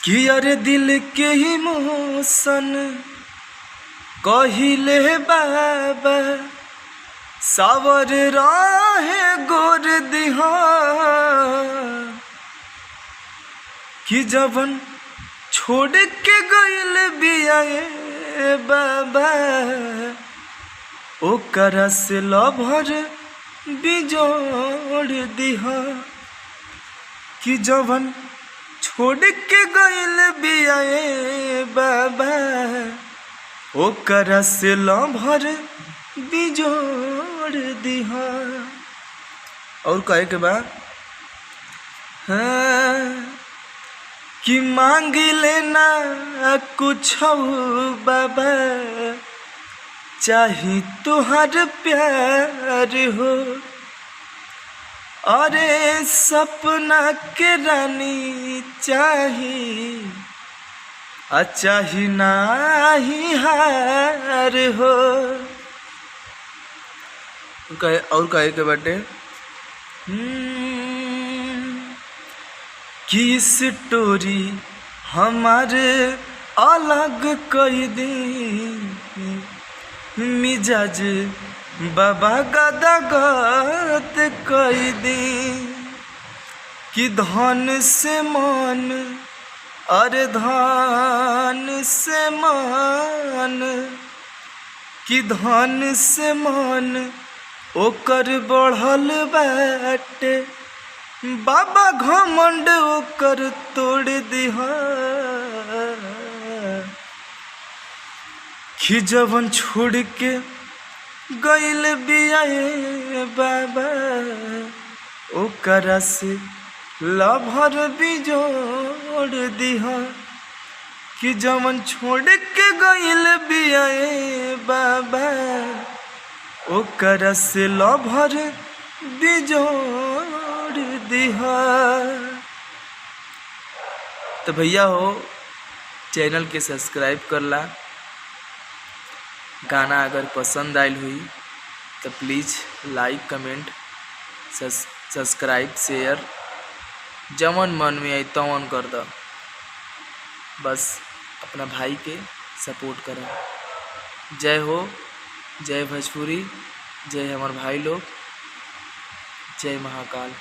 कि अरे दिल के इमोशन कहिले बाबा सावर राहे गोर दिहा कि जवन छोड़ के गइल बियाए बाबा ओकरा से लभर बिजोड़ दिहा कि जवन छोड़ के गइल बियाए बाबा ओकरा से लभर बिजोड़ दिहा। और कहे के बा हाँ कि मांग लेना कुछ बाबा चाही तुहार प्यार हो अरे सपना के रानी चाही चाही नाही हार हो। और कहे के बाटे कि स्टोरी हमारे अलग कई दी मिजाज बाबा गदगद कई दी कि धन से मन अरे धन से मन कि धन से मन ओकर बढ़ल बाटे बाबा घमंड ओकर तोड़ दिहा कि जवन छोड़ के गइल बियाए बाबा ओकरा से लभर बिजोड़ दिहा कि जवन छोड़ के गइल बियाए बाबा ओकरा से लभर बिजोड़ दिहा। तो भैया हो चैनल के सब्सक्राइब करला। गाना अगर पसंद आयल हुई तो please like comment subscribe share जमन मन में आई तवन कर दो। बस अपना भाई के सपोर्ट करें। जय हो, जय भोजपुरी, जय हमारे भाई लोग, जय महाकाल।